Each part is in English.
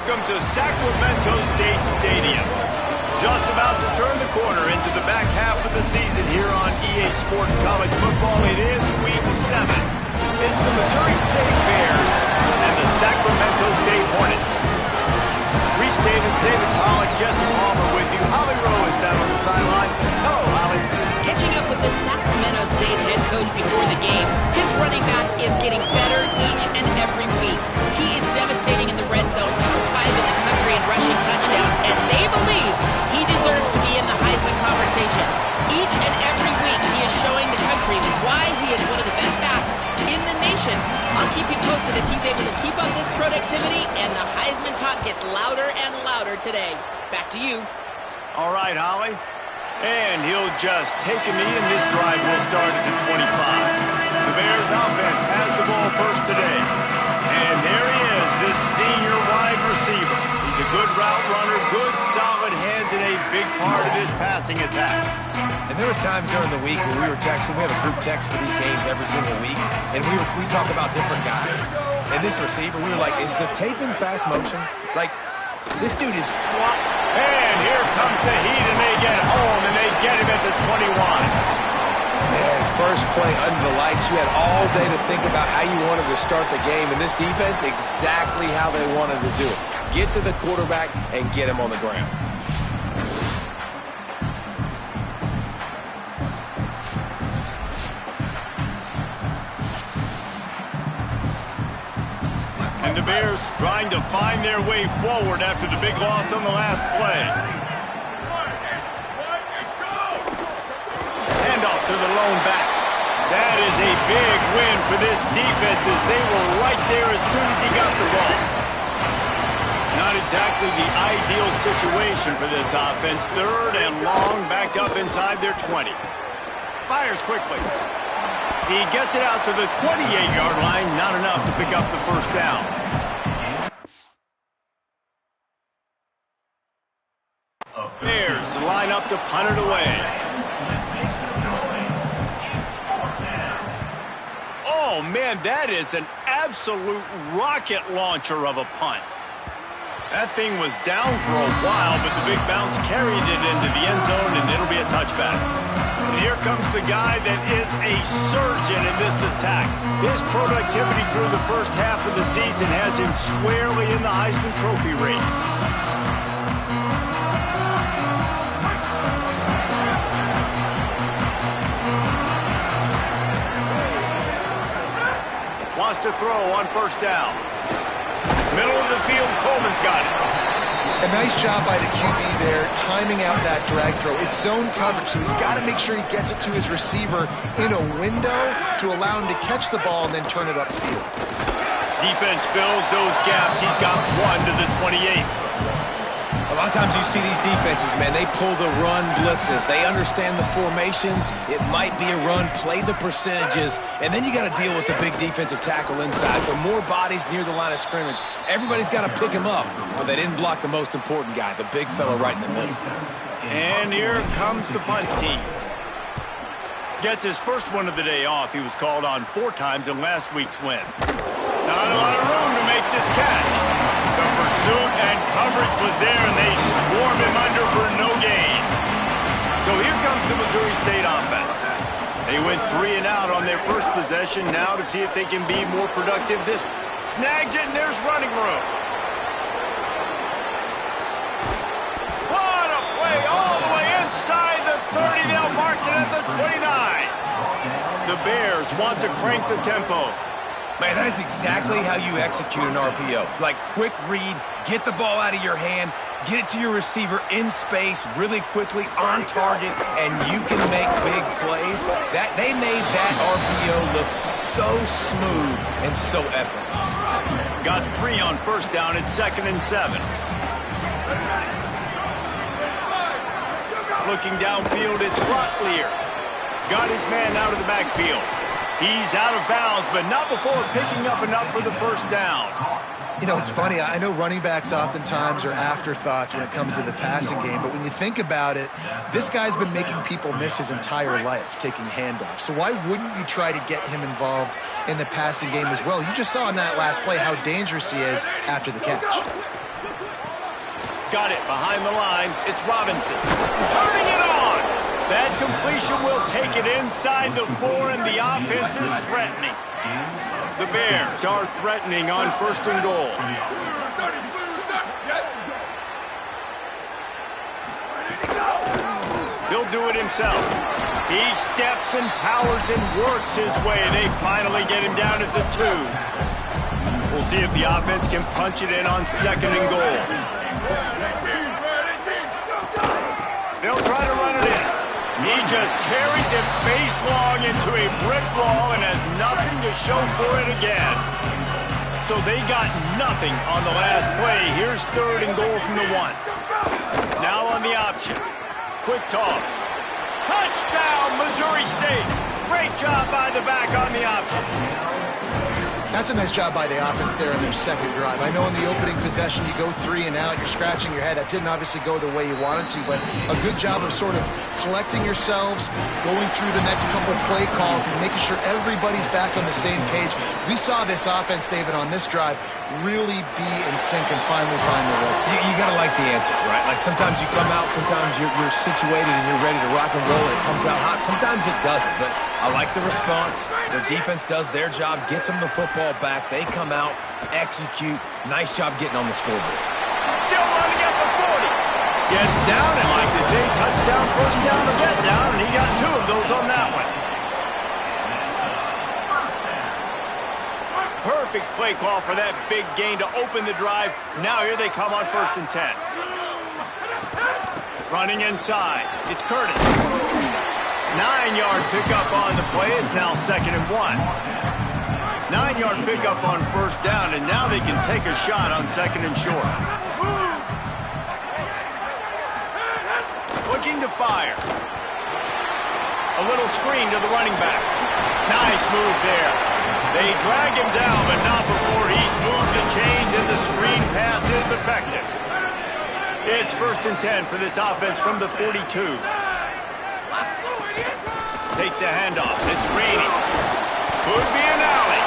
Welcome to Sacramento State Stadium. Just about to turn the corner into the back half of the season here on EA Sports College Football. It is Week 7. It's the Missouri State Bears and the Sacramento State Hornets. Reese Davis, David Pollack, Jesse Palmer with you. Holly Rowe is down on the sideline. Hello, Holly. Catching up with the Sacramento State head coach before the game, his running back is getting better each and every week. He is devastating in the red zone, top 5 in the country in rushing touchdowns, and they believe he deserves to be in the Heisman conversation. Each and every week, he is showing the country why he is one of the best backs in the nation. I'll keep you posted if he's able to keep up this productivity, and the Heisman talk gets louder and louder today. Back to you. All right, Holly. And he'll just take a knee, and this drive will start at the 25. The Bears offense has the ball first today. And there he is, this senior wide receiver. He's a good route runner, good solid hands, and a big part of his passing attack. And there was times during the week when we were texting. We have a group text for these games every single week. And we talk about different guys. And this receiver, we were like, is the tape in fast motion? Like, this dude is flop. And here comes the heat, and they get home, and they get him at the 21. Man, first play under the lights. You had all day to think about how you wanted to start the game, and this defense, exactly how they wanted to do it. Get to the quarterback and get him on the ground. And the Bears trying to find their way forward after the big loss on the last play. Handoff to the lone back. That is a big win for this defense as they were right there as soon as he got the ball. Not exactly the ideal situation for this offense. Third and long, backed up inside their 20. Fires quickly. He gets it out to the 28-yard line, not enough to pick up the first down. Bears line up to punt it away. Oh, man, that is an absolute rocket launcher of a punt. That thing was down for a while, but the big bounce carried it into the end zone, and it'll be a touchback. And here comes the guy that is a surgeon in this attack. His productivity through the first half of the season has him squarely in the Heisman Trophy race. Wants to throw on first down. Middle of the field, Coleman's got it. A nice job by the QB there, timing out that drag throw. It's zone coverage, so he's got to make sure he gets it to his receiver in a window to allow him to catch the ball and then turn it upfield. Defense fills those gaps. He's got one to the 28. A lot of times you see these defenses, man, they pull the run blitzes. They understand the formations. It might be a run, play the percentages, and then you got to deal with the big defensive tackle inside. So more bodies near the line of scrimmage. Everybody's got to pick him up, but they didn't block the most important guy, the big fella right in the middle. And here comes the punt team. Gets his first one of the day off. He was called on 4 times in last week's win. Not a lot of room to make this catch. The pursuit and coverage was there, and they swarm him under for no gain. So here comes the Missouri State offense. They went 3 and out on their first possession. Now to see if they can be more productive. This snags it, and there's running room. What a play all the way inside the 30. They'll mark it at the 29. The Bears want to crank the tempo. Man, that is exactly how you execute an RPO. Like, quick read, get the ball out of your hand, get it to your receiver in space really quickly, on target, and you can make big plays. They made that RPO look so smooth and so effortless. Got 3 on first down. It's 2nd and 7. Looking downfield, it's Rotlier. Got his man out of the backfield. He's out of bounds, but not before picking up enough for the first down. You know, it's funny. I know running backs oftentimes are afterthoughts when it comes to the passing game, but when you think about it, this guy's been making people miss his entire life taking handoffs. So why wouldn't you try to get him involved in the passing game as well? You just saw in that last play how dangerous he is after the catch. got it behind the line. It's Robinson. Turning it on. That completion will take it inside the 4, and the offense is threatening. The Bears are threatening on 1st and goal. He'll do it himself. He steps and powers and works his way. They finally get him down at the 2. We'll see if the offense can punch it in on 2nd and goal. They'll try to run it in. He just carries it face long into a brick wall and has nothing to show for it again. So they got nothing on the last play. Here's 3rd and goal from the 1. Now on the option. Quick toss. Touchdown, Missouri State. Great job by the back on the option. That's a nice job by the offense there in their 2nd drive. I know in the opening possession you go 3 and out, you're scratching your head. That didn't obviously go the way you wanted to, but a good job of sort of collecting yourselves, going through the next couple play calls, and making sure everybody's back on the same page. We saw this offense, David, on this drive really be in sync and finally find the way. You got to like the answers, right? Like sometimes you come out, sometimes you're situated and you're ready to rock and roll and it comes out hot. Sometimes it doesn't, but I like the response. Their defense does their job, gets them the football back. They come out, execute. Nice job getting on the scoreboard. Still running at the 40. Gets down, and like they say, touchdown, 1st down to get down, and he got 2 of those on that one. Perfect play call for that big gain to open the drive. Now here they come on 1st and 10. Running inside. It's Curtis. 9-yard pickup on the play. It's now 2nd and 1. 9-yard pickup on 1st down, and now they can take a shot on 2nd and short. Looking to fire. A little screen to the running back. Nice move there. They drag him down, but not before he's moved the chains, and the screen pass is effective. It's 1st and 10 for this offense from the 42. Takes a handoff. It's raining. Could be an alley.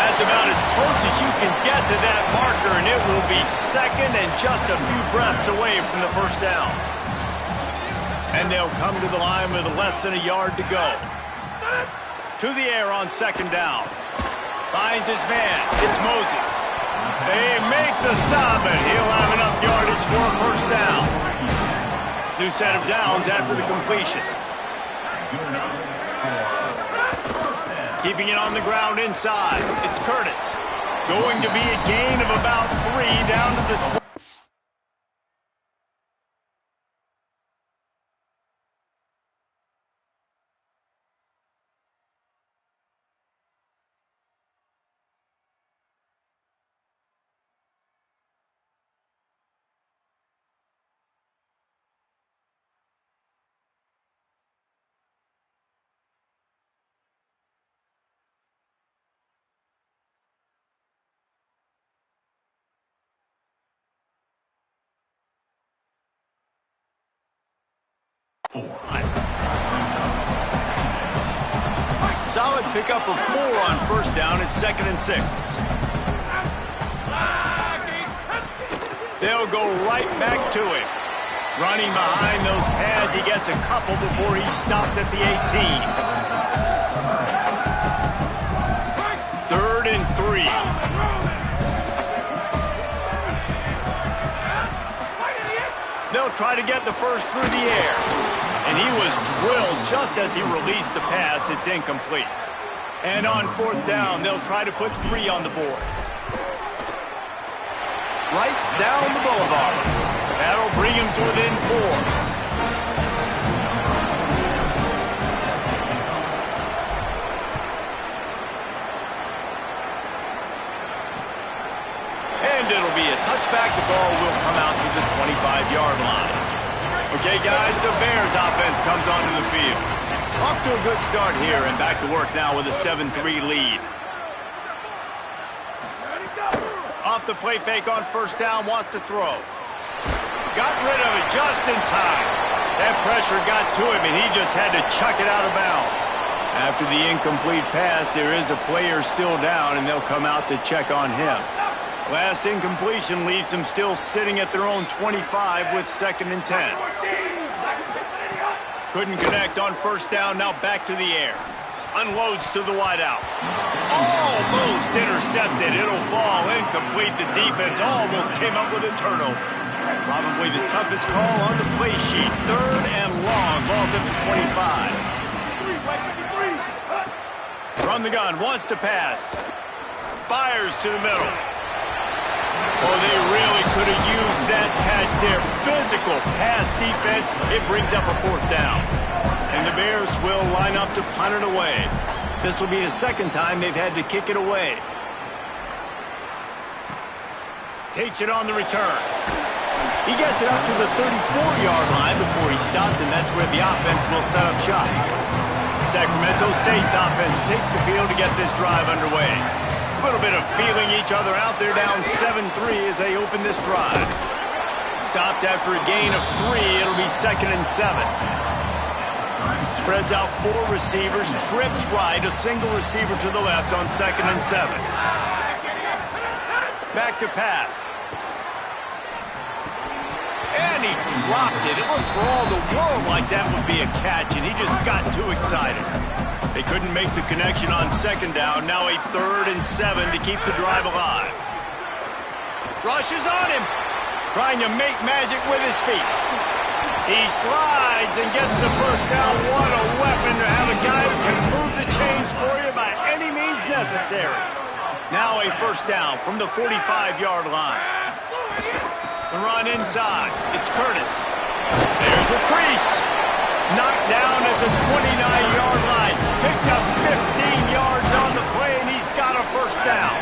That's about as close as you can get to that marker, and it will be 2nd and just a few breaths away from the 1st down. And they'll come to the line with less than a yard to go. To the air on 2nd down. Finds his man. It's Moses. They make the stop, and he'll have enough yardage for a 1st down. New set of downs after the completion. Keeping it on the ground inside. It's Curtis. Going to be a gain of about 3 down to the 20. Solid pickup of 4 on 1st down. It's 2nd and 6. They'll go right back to him. Running behind those pads, he gets a couple before he's stopped at the 18. 3rd and 3. They'll try to get the 1st through the air. And he was drilled just as he released the pass. It's incomplete. And on 4th down, they'll try to put 3 on the board. Right down the boulevard. That'll bring him to within 4. And it'll be a touchback. The ball will come out to the 25-yard line. Okay, guys, the Bears offense comes onto the field. Off to a good start here and back to work now with a 7-3 lead. Off the play fake on 1st down, wants to throw. Got rid of it just in time. That pressure got to him, and he just had to chuck it out of bounds. After the incomplete pass, there is a player still down, and they'll come out to check on him. Last incompletion leaves them still sitting at their own 25 with 2nd and 10. Couldn't connect on first down, now back to the air. Unloads to the wideout. Almost intercepted. It'll fall incomplete. The defense almost came up with a turnover. Probably the toughest call on the play sheet. 3rd and long. Ball's at the 25. From the gun, wants to pass. Fires to the middle. Oh, they really could have used that catch there. Physical pass defense. It brings up a 4th down. And the Bears will line up to punt it away. This will be the 2nd time they've had to kick it away. Takes it on the return. He gets it up to the 34-yard line before he stopped, and that's where the offense will set up shop. Sacramento State's offense takes the field to get this drive underway. A little bit of feeling each other out. They're down 7-3 as they open this drive. Stopped after a gain of 3. It'll be 2nd and 7. Spreads out 4 receivers, trips right, a single receiver to the left on 2nd and 7. Back to pass. And he dropped it. It looked for all the world like that would be a catch, and he just got too excited. They couldn't make the connection on 2nd down. Now a 3rd and 7 to keep the drive alive. Rushes on him. Trying to make magic with his feet. He slides and gets the first down. What a weapon to have a guy who can move the chains for you by any means necessary. Now a 1st down from the 45-yard line. The run inside. It's Curtis. There's a crease. Knocked down at the 29-yard line. Picked up 15 yards on the play, and he's got a 1st down.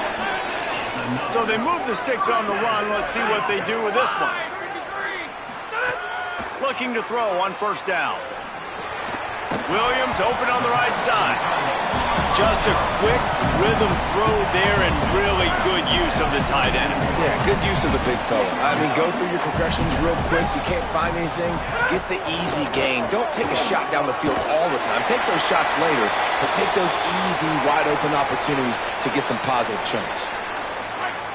So they move the sticks on the run. Let's see what they do with this one. Looking to throw on 1st down. Williams open on the right side. Just a quick rhythm throw there and really good use of the tight end. Yeah, good use of the big fella. I mean, go through your progressions real quick. You can't find anything. Get the easy gain. Don't take a shot down the field all the time. Take those shots later, but take those easy, wide-open opportunities to get some positive chunks.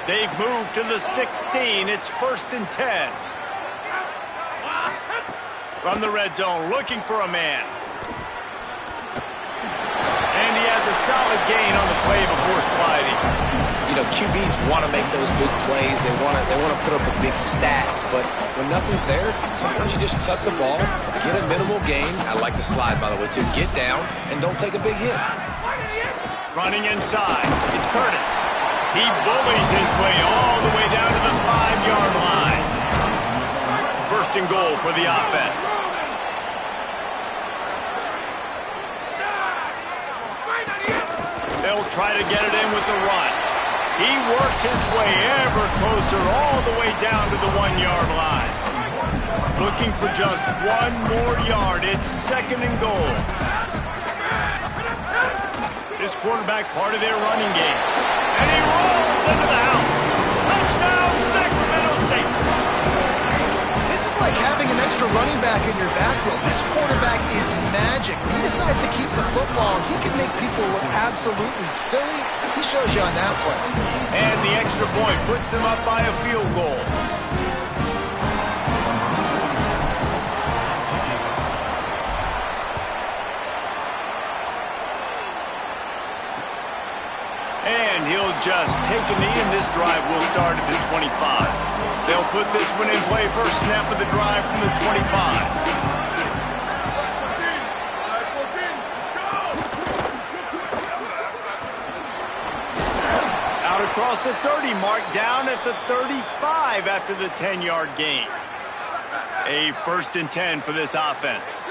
They've moved to the 16. It's 1st and 10. From the red zone, looking for a man. And he has a solid gain on the play before sliding. You know, QBs want to make those big plays. They want to put up the big stats. But when nothing's there, sometimes you just tuck the ball, get a minimal gain. I like the slide, by the way, too. Get down and don't take a big hit. Running inside, it's Curtis. He bullies his way all the way down to the 5-yard line. 1st and goal for the offense. They'll try to get it in with the run. He works his way ever closer all the way down to the 1-yard line. Looking for just 1 more yard. It's 2nd and goal. This quarterback part of their running game. And he rolls into the house. Touchdown, Sacramento State. This is like having an extra running back in your backfield. This quarterback is magic. He decides to keep the football. He can make people look absolutely silly. He shows you on that play. And the extra point puts them up by a field goal. And he'll just take a knee, and this drive will start at the 25. They'll put this one in play. First snap of the drive from the 25. Out across the 30 mark, down at the 35 after the 10-yard gain. A 1st and 10 for this offense.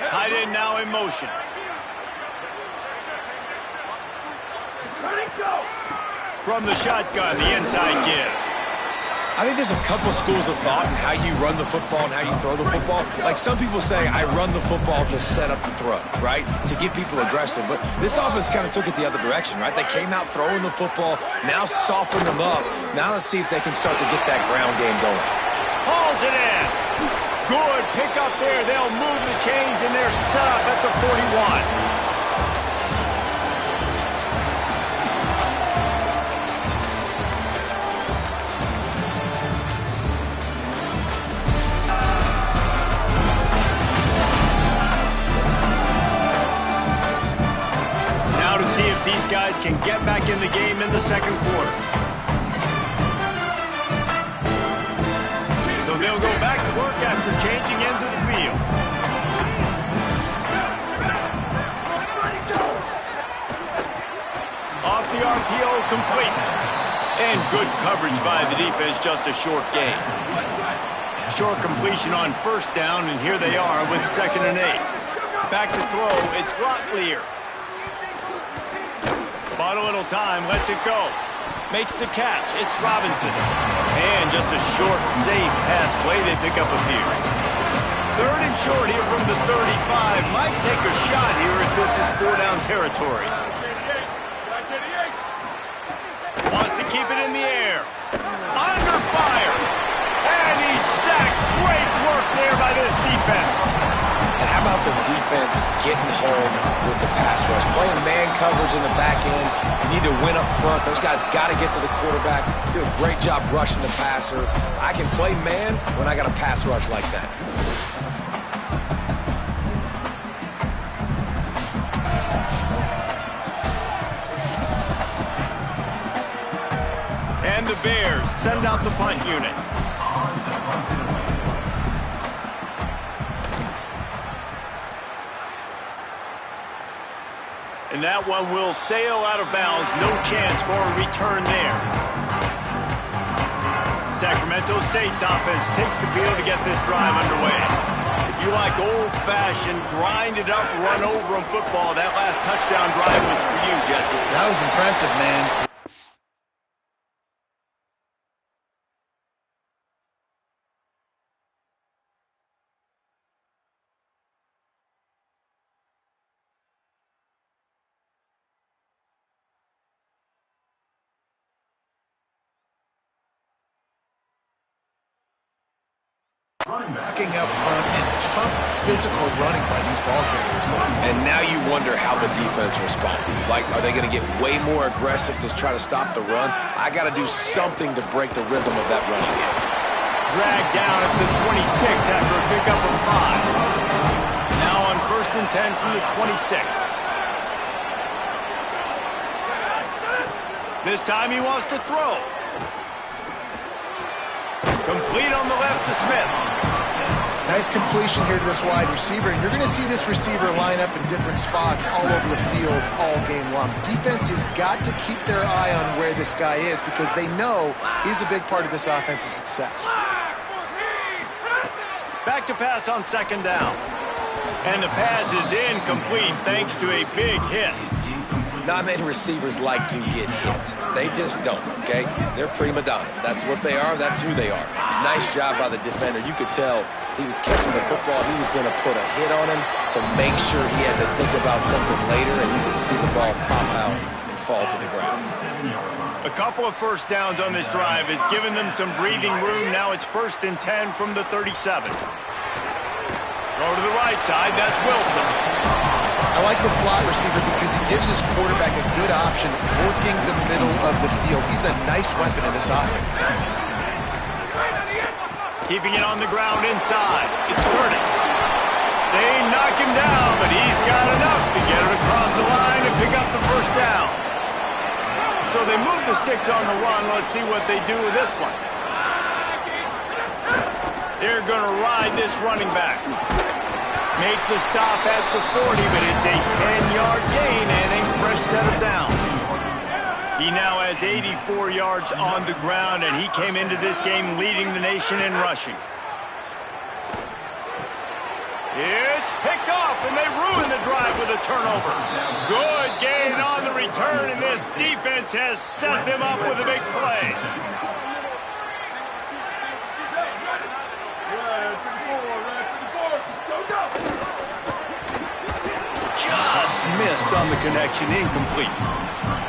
Tight end now in motion. From the shotgun, the inside give. I think there's a couple schools of thought in how you run the football and how you throw the football. Like some people say, I run the football to set up the throw, right? To get people aggressive. But this offense kind of took it the other direction, right? They came out throwing the football, now softened them up. Now let's see if they can start to get that ground game going. Hauls it in. Good pick up there. They'll move the chains, and they're set up at the 41. if these guys can get back in the game in the second quarter. So they'll go back to work after changing into the field. Off the RPO, complete. And good coverage by the defense, just a short gain. Short completion on first down, and here they are with 2nd and 8. Back to throw, it's Locklear. Bought a little time, lets it go. Makes the catch, it's Robinson. And just a short, safe pass play, they pick up a few. 3rd and short here from the 35. Might take a shot here if this is 4-down territory. Wants to keep it in the air. Under fire. And he's sacked. Great work there by this defense. And how about the defense getting home with the pass rush? Playing man coverage in the back end. You need to win up front. Those guys got to get to the quarterback. Do a great job rushing the passer. I can play man when I got a pass rush like that. And the Bears send out the punt unit. And that one will sail out of bounds. No chance for a return there. Sacramento State's offense takes the field to get this drive underway. If you like old-fashioned, grind-it-up, run-over-'em football, that last touchdown drive was for you, Jesse. That was impressive, man. Blocking up front and tough physical running by these ball carriers. And now you wonder how the defense responds. Like, are they going to get way more aggressive to try to stop the run? I got to do something to break the rhythm of that running game. Dragged down at the 26 after a pickup of 5. Now on 1st and 10 from the 26. This time he wants to throw. Complete on the left to Smith. Nice completion here to this wide receiver, and you're going to see this receiver line up in different spots all over the field all game long. Defense has got to keep their eye on where this guy is because they know he's a big part of this offense's success. Back to pass on 2nd down. And the pass is incomplete thanks to a big hit. Not many receivers like to get hit. They just don't, okay? They're prima donnas. That's what they are. That's who they are. Nice job by the defender. You could tell he was catching the football. He was going to put a hit on him to make sure he had to think about something later, and you could see the ball pop out and fall to the ground. A couple of first downs on this drive has given them some breathing room. Now it's 1st and 10 from the 37. Go to the right side. That's Wilson. I like the slot receiver because he gives his quarterback a good option working the middle of the field. He's a nice weapon in this offense. Keeping it on the ground inside. It's Curtis. They knock him down, but he's got enough to get it across the line and pick up the 1st down. So they move the sticks on the run. Let's see what they do with this one. They're going to ride this running back. Make the stop at the 40, but it's a 10-yard gain and a fresh set of downs. He now has 84 yards on the ground, and he came into this game leading the nation in rushing. It's picked off, and they ruin the drive with a turnover. Good gain on the return, and this defense has set them up with a big play. Just missed on the connection, incomplete.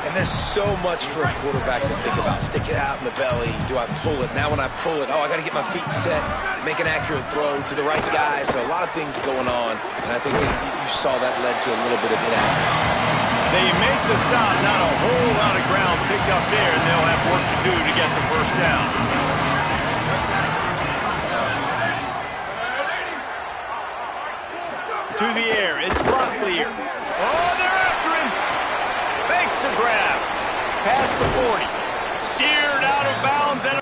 And there's so much for a quarterback to think about. Stick it out in the belly. Do I pull it? Now when I pull it, I got to get my feet set, make an accurate throw to the right guy. So a lot of things going on, and I think that you saw that led to a little bit of inaccuracy. They make the stop, not a whole lot of ground picked up there, and they'll have work to do to get the 1st down. To the air, it's Locklear. Oh, they're after him. Makes a grab. Past the 40. Steered out of bounds and...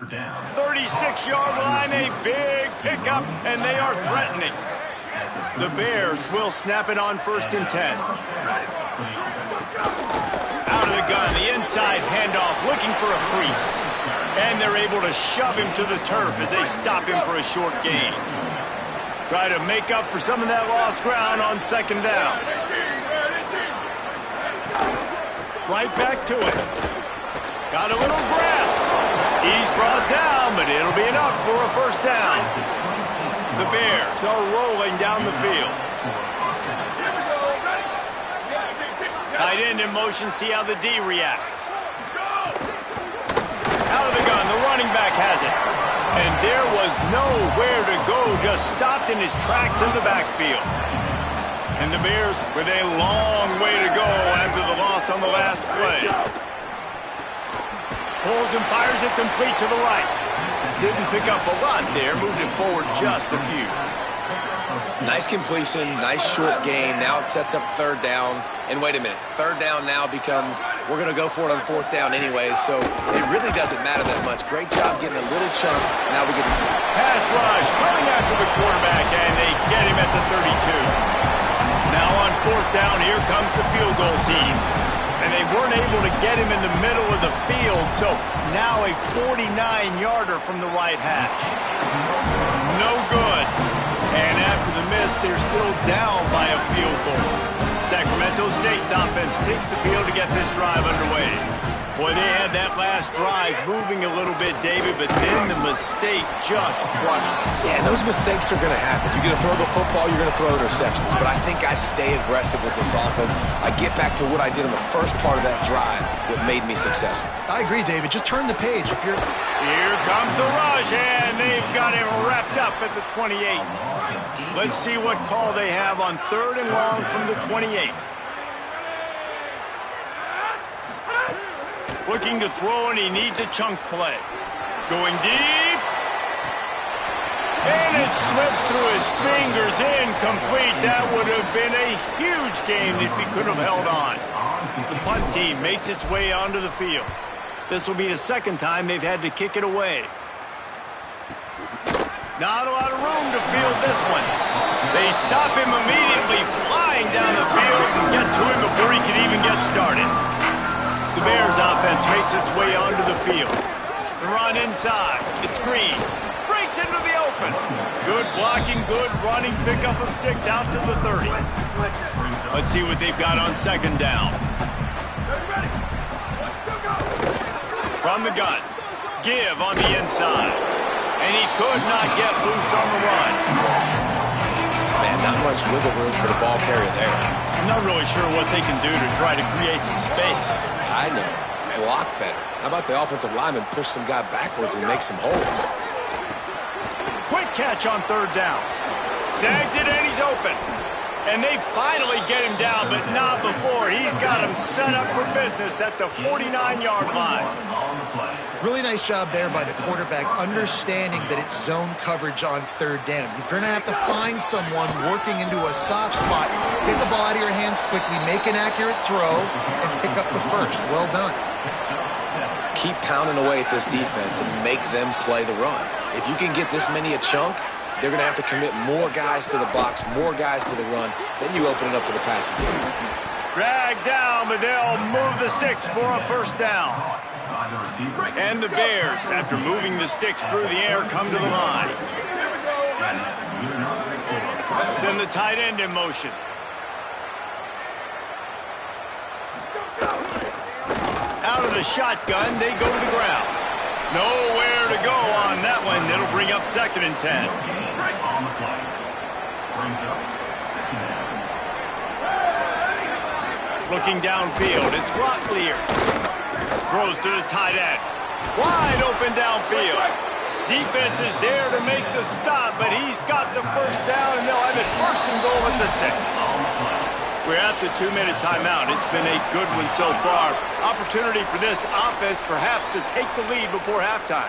Down. 36-yard line, a big pickup, and they are threatening. The Bears will snap it on 1st and 10. Out of the gun, the inside handoff, looking for a crease. And they're able to shove him to the turf as they stop him for a short gain. Try to make up for some of that lost ground on 2nd down. Right back to it. Got a little grass. He's brought down, but it'll be enough for a 1st down. The Bears are rolling down the field. Tight end in motion, see how the D reacts. Out of the gun, the running back has it. And there was nowhere to go, just stopped in his tracks in the backfield. And the Bears with a long way to go after the loss on the last play. Pulls and fires it complete to the right. Didn't pick up a lot there, moved it forward just a few. Nice completion, nice short gain. Now it sets up 3rd down. And wait a minute, 3rd down now becomes, we're going to go for it on 4th down anyway, so it really doesn't matter that much. Great job getting a little chunk. Now we get pass rush coming after the quarterback, and they get him at the 32. Now on 4th down, here comes the field goal team. And they weren't able to get him in the middle of the field, so now a 49-yarder from the right hash. No good. And after the miss, they're still down by a field goal. Sacramento State's offense takes the field to get this drive underway. Boy, they had that last drive moving a little bit, David, but then the mistake just crushed them. Yeah, those mistakes are going to happen. You're going to throw the football, you're going to throw interceptions. But I think I stay aggressive with this offense. I get back to what I did in the first part of that drive that made me successful. I agree, David. Just turn the page. If you're... Here comes the rush, and they've got him wrapped up at the 28. Let's see what call they have on 3rd and long from the 28. Looking to throw, and he needs a chunk play. Going deep. And it slips through his fingers, incomplete. That would have been a huge game if he could have held on. The punt team makes its way onto the field. This will be the 2nd time they've had to kick it away. Not a lot of room to field this one. They stop him immediately, flying down the field and get to him before he can even get started. The Bears offense makes its way onto the field. The run inside. It's Green. Breaks into the open. Good blocking, good running. Pickup of 6 out to the 30. Let's see what they've got on 2nd down. From the gun. Give on the inside. And he could not get loose on the run. Man, not much wiggle room for the ball carrier there. I'm not really sure what they can do to try to create some space. I know. Block better. How about the offensive lineman push some guy backwards and make some holes? Quick catch on 3rd down. Snags it, and he's open. And they finally get him down, but not before. He's got him set up for business at the 49-yard line. Really nice job there by the quarterback, understanding that it's zone coverage on 3rd down. You're going to have to find someone working into a soft spot, get the ball out of your hands quickly, make an accurate throw, and pick up the 1st. Well done. Keep pounding away at this defense and make them play the run. If you can get this many a chunk, they're going to have to commit more guys to the box, more guys to the run. Then you open it up for the passing game. Dragged down, but they'll move the sticks for a 1st down. And the Bears, after moving the sticks through the air, come to the line. Send the tight end in motion. Out of the shotgun, they go to the ground. Nowhere to go on that one. It'll bring up 2nd and 10. Looking downfield, it's Locklear. Throws to the tight end. Wide open downfield. Defense is there to make the stop, but he's got the 1st down, and they'll have his 1st and goal at the 6. We're at the 2-minute timeout. It's been a good one so far. Opportunity for this offense perhaps to take the lead before halftime.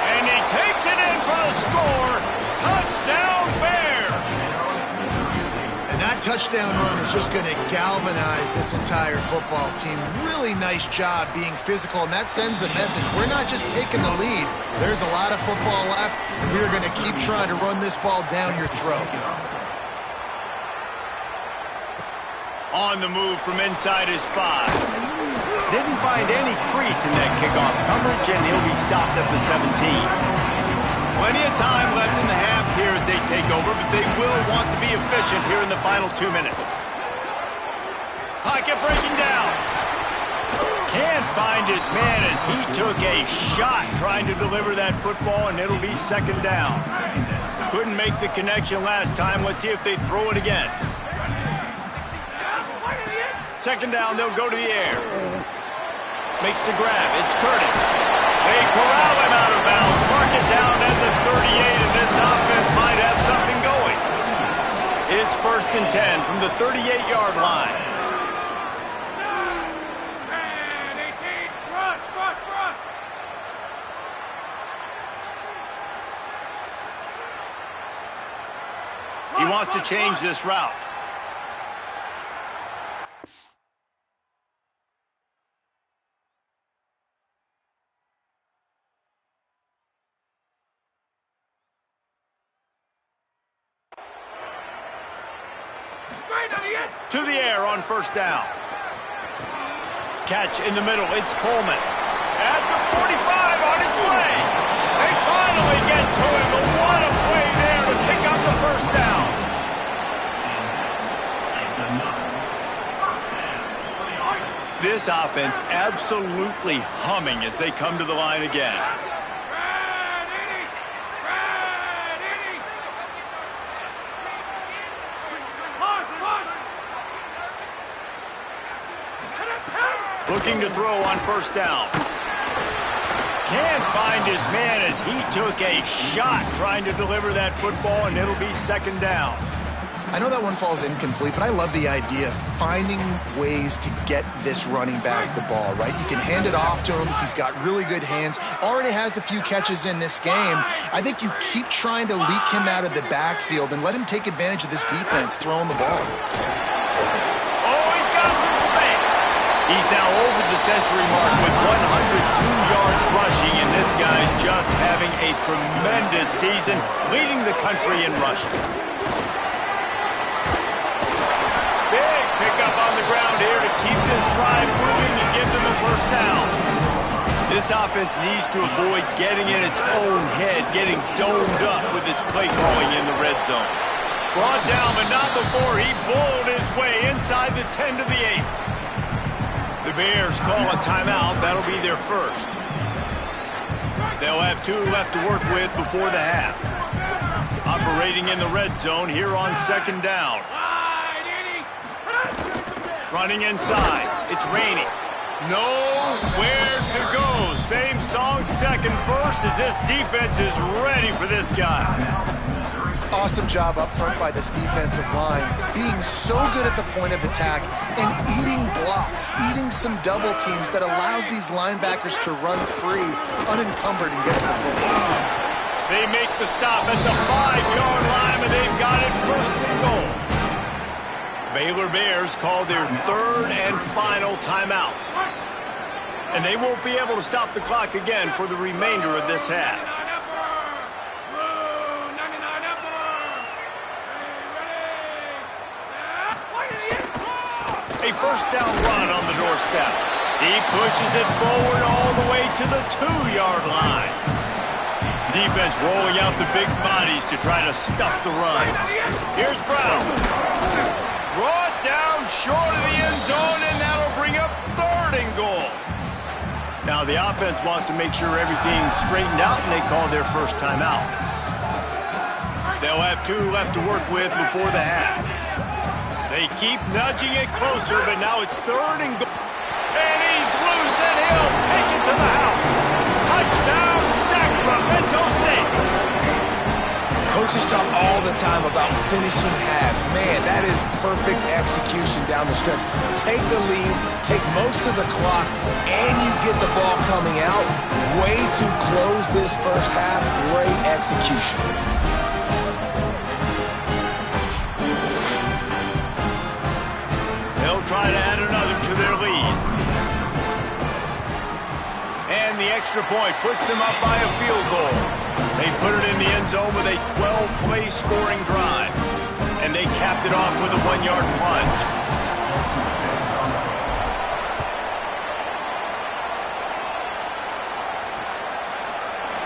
And he takes it in for a score. Touchdown Bears! And that touchdown run is just going to galvanize this entire football team. Really nice job being physical, and that sends a message. We're not just taking the lead. There's a lot of football left, and we are going to keep trying to run this ball down your throat. On the move from inside his 5. Didn't find any crease in that kickoff coverage, and he'll be stopped at the 17. Plenty of time left in the half here as they take over, but they will want to be efficient here in the final 2 minutes. Pocket breaking down. Can't find his man as he took a shot trying to deliver that football, and it'll be second down. Couldn't make the connection last time. Let's see if they throw it again. Second down, they'll go to the air. Makes the grab. It's Curtis. They corral him out of bounds. Mark it down at the 38, and this offense might have something going. It's 1st and 10 from the 38-yard line. He wants to change this route. To the air on 1st down. Catch in the middle. It's Coleman. At the 45 on his way. They finally get to him. But what a play there to pick up the 1st down. This offense absolutely humming as they come to the line again. Looking to throw on 1st down. Can't find his man as he took a shot trying to deliver that football, and it'll be 2nd down. I know that one falls incomplete, but I love the idea of finding ways to get this running back the ball, right? You can hand it off to him. He's got really good hands. Already has a few catches in this game. I think you keep trying to leak him out of the backfield and let him take advantage of this defense throwing the ball. He's now over the century mark with 102 yards rushing, and this guy's just having a tremendous season, leading the country in rushing. Big pickup on the ground here to keep this drive moving and give them a 1st down. This offense needs to avoid getting in its own head, getting domed up with its play calling in the red zone. Brought down, but not before he bowled his way inside the 10 to the 8. The Bears call a timeout. That'll be their 1st. They'll have 2 left to work with before the half. Operating in the red zone here on 2nd down. Running inside. It's Rainey. Nowhere to go. Same song, 2nd verse, as this defense is ready for this guy. Awesome job up front by this defensive line, being so good at the point of attack and eating blocks, eating some double teams that allows these linebackers to run free, unencumbered, and get to the football. They make the stop at the 5-yard line, and they've got it 1st and goal. Baylor Bears call their 3rd and final timeout. And they won't be able to stop the clock again for the remainder of this half. A 1st down run on the doorstep. He pushes it forward all the way to the 2-yard line. Defense rolling out the big bodies to try to stuff the run. Here's Brown. Brought down short of the end zone, and that'll bring up 3rd and goal. Now the offense wants to make sure everything's straightened out, and they call their 1st timeout. They'll have 2 left to work with before the half. They keep nudging it closer, but now it's 3rd and goal. And he's loose, and he'll take it to the house. Touchdown, Sacramento State. Coaches talk all the time about finishing halves. Man, that is perfect execution down the stretch. Take the lead, take most of the clock, and you get the ball coming out. Way to close this first half. Great execution. They'll try to add another to their lead. And the extra point puts them up by a field goal. They put it in the end zone with a 12-play scoring drive. And they capped it off with a 1-yard plunge.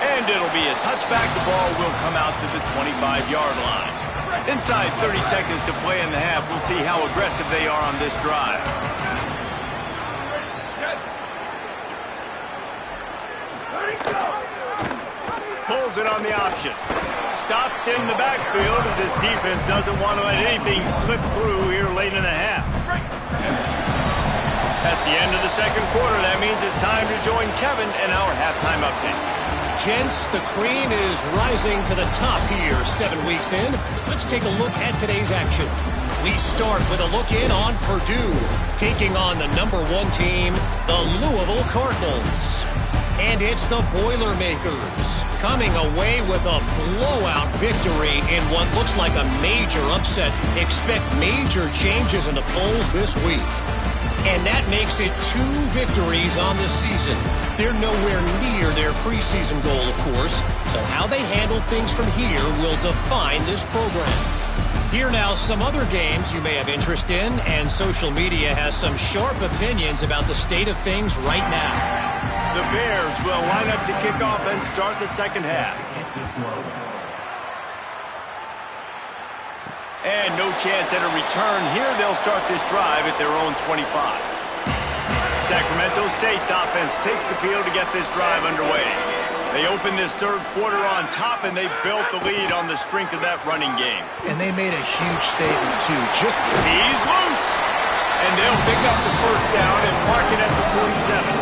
And it'll be a touchback. The ball will come out to the 25-yard line. Inside 30 seconds to play in the half. We'll see how aggressive they are on this drive. Pulls it on the option. Stopped in the backfield as his defense doesn't want to let anything slip through here late in the half. That's the end of the second quarter. That means it's time to join Kevin in our halftime update. Gents, the cream is rising to the top here 7 weeks in. Let's take a look at today's action. We start with a look in on Purdue, taking on the #1 team, the Louisville Cardinals. And it's the Boilermakers coming away with a blowout victory in what looks like a major upset. Expect major changes in the polls this week. And that makes it 2 victories on the season. They're nowhere near their preseason goal, of course. So how they handle things from here will define this program. Here now, some other games you may have interest in, and social media has some sharp opinions about the state of things right now. The Bears will line up to kick off and start the second half. And no chance at a return here. They'll start this drive at their own 25. Sacramento State's offense takes the field to get this drive underway. They open this third quarter on top, and they built the lead on the strength of that running game. And they made a huge statement, too. He's loose! And they'll pick up the first down and mark it at the 47.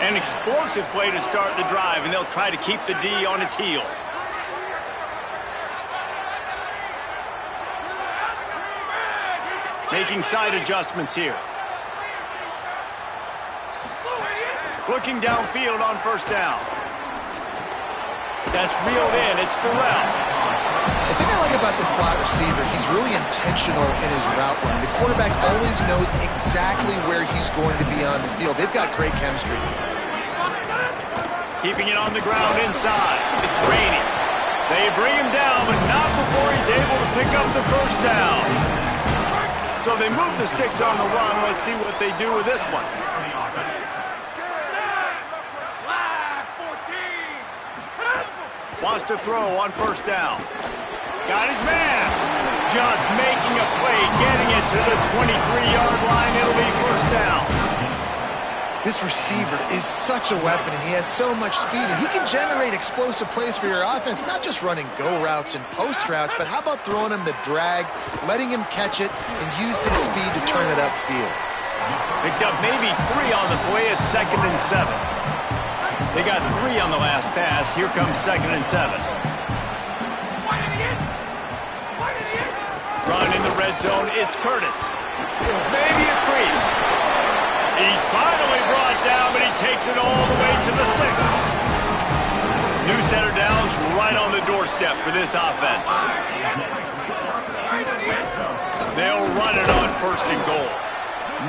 An explosive play to start the drive, and they'll try to keep the D on its heels. Making side adjustments here. Looking downfield on first down. That's reeled in. It's Burrell. The thing I like about the slot receiver, he's really intentional in his route run. The quarterback always knows exactly where he's going to be on the field. They've got great chemistry. Keeping it on the ground inside. It's raining. They bring him down, but not before he's able to pick up the first down. So they move the sticks on the run. Let's see what they do with this one. Wants to throw on first down. Got his man. Just making a play, getting it to the 23-yard line. It'll be first down. This receiver is such a weapon, and he has so much speed, and he can generate explosive plays for your offense, not just running go routes and post routes, but how about throwing him the drag, letting him catch it, and use his speed to turn it upfield. Picked up maybe 3 on the play at 2nd and 7. They got 3 on the last pass. Here comes 2nd and 7. Run in the red zone. It's Curtis. Maybe a crease. He's finally brought down, but he takes it all the way to the 6. New center downs right on the doorstep for this offense. They'll run it on 1st and goal.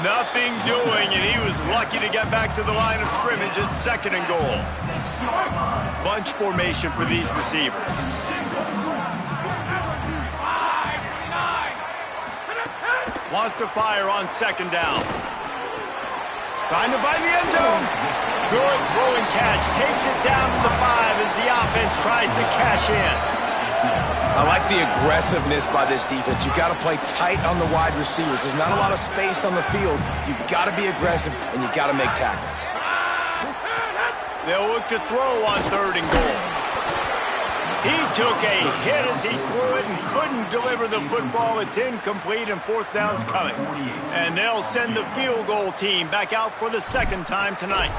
Nothing doing, and he was lucky to get back to the line of scrimmage at 2nd and goal. Bunch formation for these receivers. Wants to fire on 2nd down. Trying to find the end zone. Good throw and catch. Takes it down to the 5 as the offense tries to cash in. I like the aggressiveness by this defense. You've got to play tight on the wide receivers. There's not a lot of space on the field. You've got to be aggressive, and you've got to make tackles. They'll look to throw on 3rd and goal. He took a hit as he threw it and couldn't deliver the football. It's incomplete, and 4th down's coming. And they'll send the field goal team back out for the 2nd time tonight.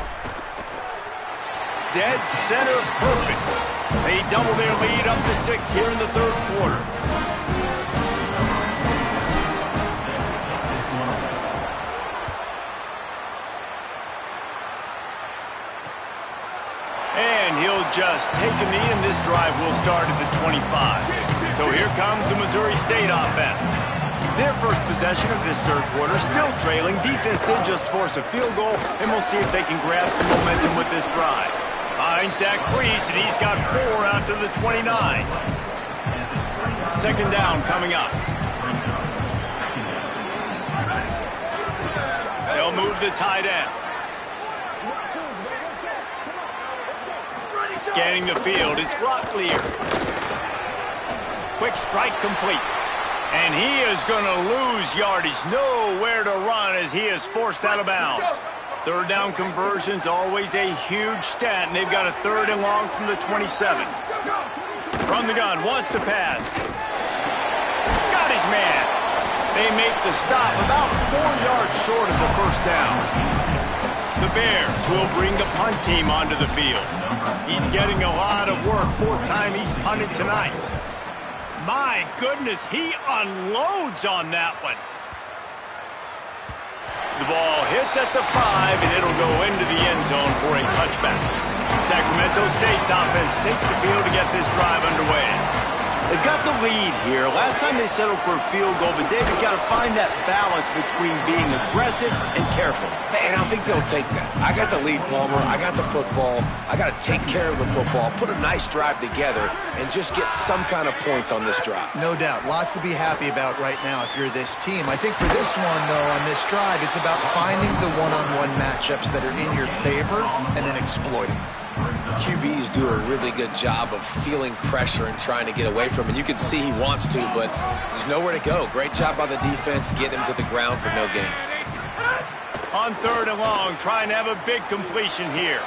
dead center perfect. They double their lead up to 6 here in the third quarter. And he'll just take a knee, and this drive will start at the 25. So here comes the Missouri State offense. Their first possession of this third quarter, still trailing. Defense did just force a field goal, and we'll see if they can grab some momentum with this drive. Finds Zach Priest, and he's got 4 out to the 29. Second down coming up. They'll move the tight end. Scanning the field, it's Locklear. Quick strike complete. And he is going to lose yardage. Nowhere to run as he is forced out of bounds. Third down conversion's always a huge stat, and they've got a 3rd and long from the 27. From the gun, wants to pass. Got his man. They make the stop about 4 yards short of the first down. The Bears will bring the punt team onto the field. He's getting a lot of work. 4th time he's punted tonight. My goodness, he unloads on that one. The ball hits at the 5, and it'll go into the end zone for a touchback. Sacramento State's offense takes the field to get this drive underway. They've got the lead here. Last time they settled for a field goal, but David got to find that balance between being aggressive and careful. And I think they'll take that. I got the lead, Palmer. I got the football. I got to take care of the football, put a nice drive together, and just get some kind of points on this drive. No doubt. Lots to be happy about right now if you're this team. I think for this one, though, on this drive, it's about finding the one-on-one matchups that are in your favor and then exploiting. QBs do a really good job of feeling pressure and trying to get away from it. And you can see he wants to, but there's nowhere to go. Great job by the defense, getting him to the ground for no gain. On 3rd and long, trying to have a big completion here.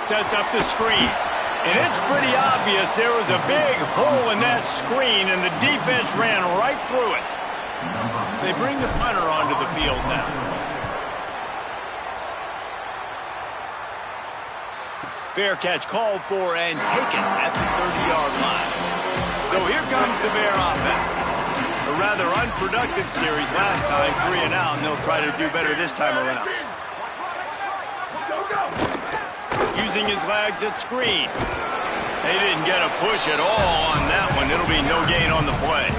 Sets up the screen. And it's pretty obvious there was a big hole in that screen, and the defense ran right through it. They bring the punter onto the field now. Fair catch called for and taken at the 30-yard line. So here comes the Bear offense. A rather unproductive series last time, 3 and out, and they'll try to do better this time around. Using his legs at screen. They didn't get a push at all on that one. It'll be no gain on the play.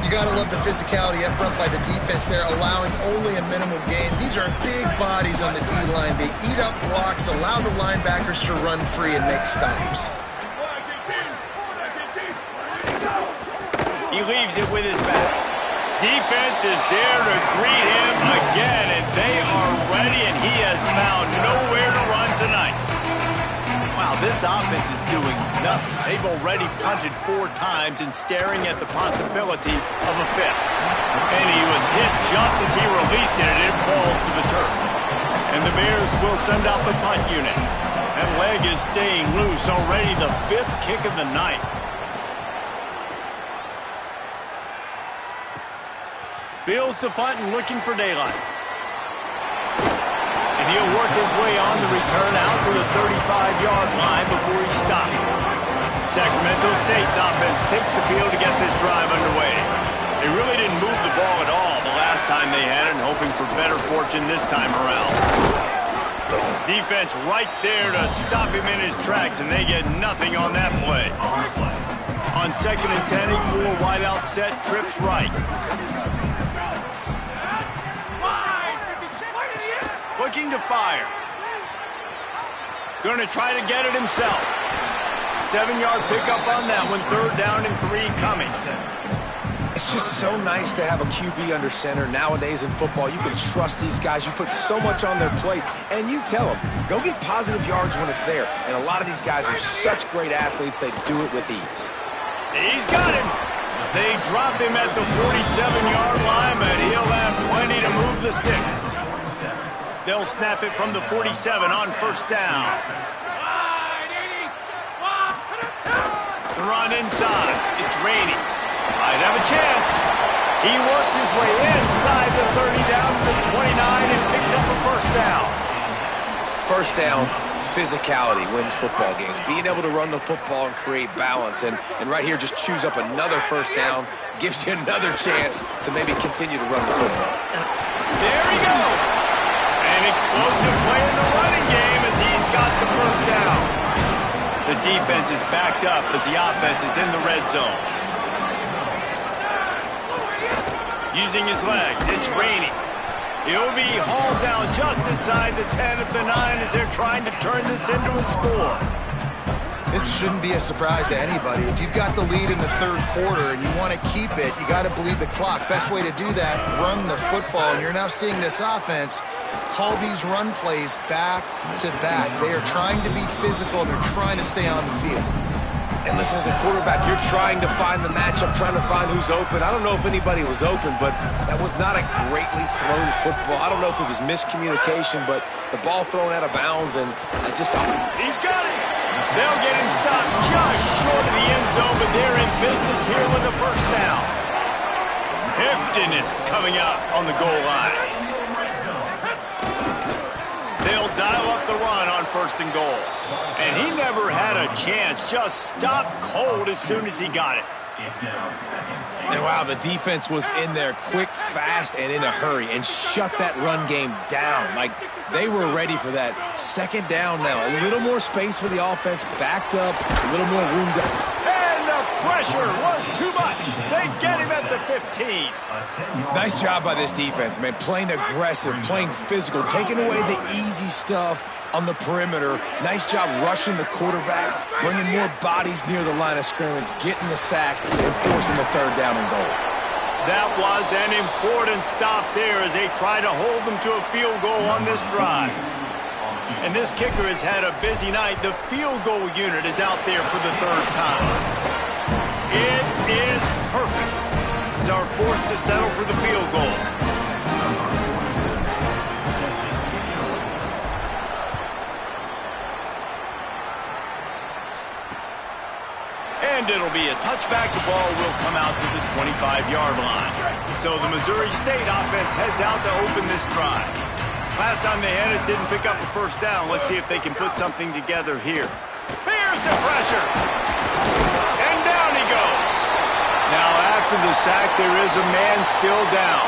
You got to love the physicality up front by the defense there, allowing only a minimal gain. These are big bodies on the D-line. They eat up blocks, allow the linebackers to run free and make stops. He leaves it with his back. Defense is there to greet him again, and they are ready, and he has found nowhere to run tonight. Wow, this offense is doing nothing. They've already punted 4 times and staring at the possibility of a 5th. And he was hit just as he released it, and it falls to the turf. And the Bears will send out the punt unit. That leg is staying loose, already the 5th kick of the night. Fields the punt and looking for daylight. And he'll work his way on the return out to the 35-yard line before he stopped. Sacramento State's offense takes the field to get this drive underway. They really didn't move the ball at all the last time they had it, and hoping for better fortune this time around. Defense right there to stop him in his tracks, and they get nothing on that play. On 2nd and 10, a 4 wide out set, trips right. Looking to fire. Going to try to get it himself. 7-yard pickup on that one. 3rd down and 3 coming. It's just so nice to have a QB under center. Nowadays in football, you can trust these guys. You put so much on their plate, and you tell them, go get positive yards when it's there. And a lot of these guys are such great athletes, they do it with ease. He's got him. They drop him at the 47-yard line, but he'll have plenty to move the sticks. They'll snap it from the 47 on 1st down. The run inside. It's Rainey. Might have a chance. He works his way inside the 30 down to the 29 and picks up a 1st down. 1st down, physicality wins football games. Being able to run the football and create balance. And right here, just choose up another first down. Gives you another chance to maybe continue to run the football. There he goes. An explosive play in the running game as he's got the first down. The defense is backed up as the offense is in the red zone. Using his legs, it's Rainey. He'll be hauled down just inside the 10 of the 9 as they're trying to turn this into a score. This shouldn't be a surprise to anybody. If you've got the lead in the third quarter and you want to keep it, you got to bleed the clock. Best way to do that, run the football. And you're now seeing this offense call these run plays back to back. They are trying to be physical. They're trying to stay on the field. And listen, as a quarterback, you're trying to find the matchup, trying to find who's open. I don't know if anybody was open, but that was not a greatly thrown football. I don't know if it was miscommunication, but the ball thrown out of bounds, and I just... He's got it! They'll get him stopped just short of the end zone, but they're in business here with the first down. Heftiness coming up on the goal line. They'll dial up the run on first and goal. And he never had a chance, just stopped cold as soon as he got it. And wow, the defense was in there quick, fast, and in a hurry and shut that run game down. Like, they were ready for that. Second down now. A little more space for the offense, backed up, a little more room to... And the pressure was too much. They get him at the 15. Nice job by this defense, man. Playing aggressive, playing physical, taking away the easy stuff on the perimeter. Nice job rushing the quarterback, bringing more bodies near the line of scrimmage, getting the sack, and forcing the third down and goal. That was an important stop there as they try to hold them to a field goal on this drive. And this kicker has had a busy night. The field goal unit is out there for the third time. It is perfect. Are forced to settle for the field goal. And it'll be a touchback. The ball will come out to the 25-yard line. So the Missouri State offense heads out to open this drive. Last time they had it, didn't pick up a first down. Let's see if they can put something together here. Here's the pressure. And down he goes. Now after the sack, there is a man still down.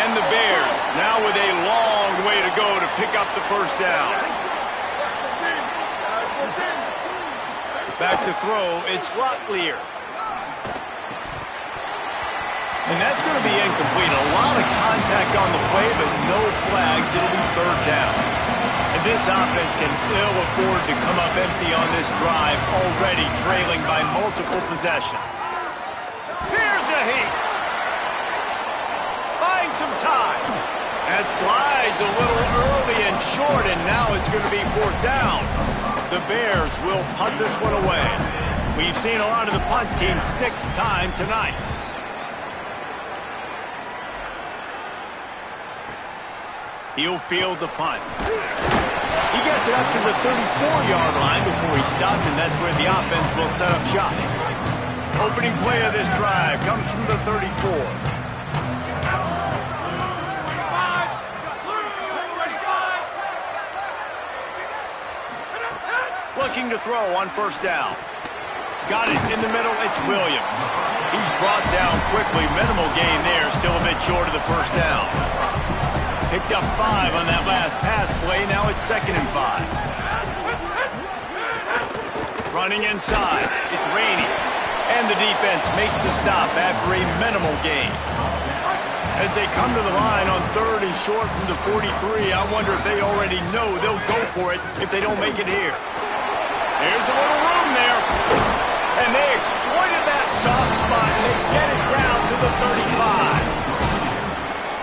And the Bears now with a long way to go to pick up the first down. Back to throw, it's Locklear. And that's going to be incomplete. A lot of contact on the play, but no flags. It'll be third down. And this offense can ill afford to come up empty on this drive, already trailing by multiple possessions. Here's a heat. Buying some time. That slides a little early and short, and now it's going to be fourth down. The Bears will punt this one away. We've seen a lot of the punt team 6 times tonight. He'll field the punt. He gets it up to the 34-yard line before he stopped, and that's where the offense will set up shop. Opening play of this drive comes from the 34. Looking to throw on first down. Got it in the middle, it's Williams. He's brought down quickly, minimal gain there, still a bit short of the first down. Picked up 5 on that last pass play, now it's 2nd and 5. Running inside, it's Rainey. And the defense makes the stop after a minimal gain. As they come to the line on 3rd and short from the 43, I wonder if they already know they'll go for it if they don't make it here. There's a little room there. And they exploited that soft spot, and they get it down to the 35.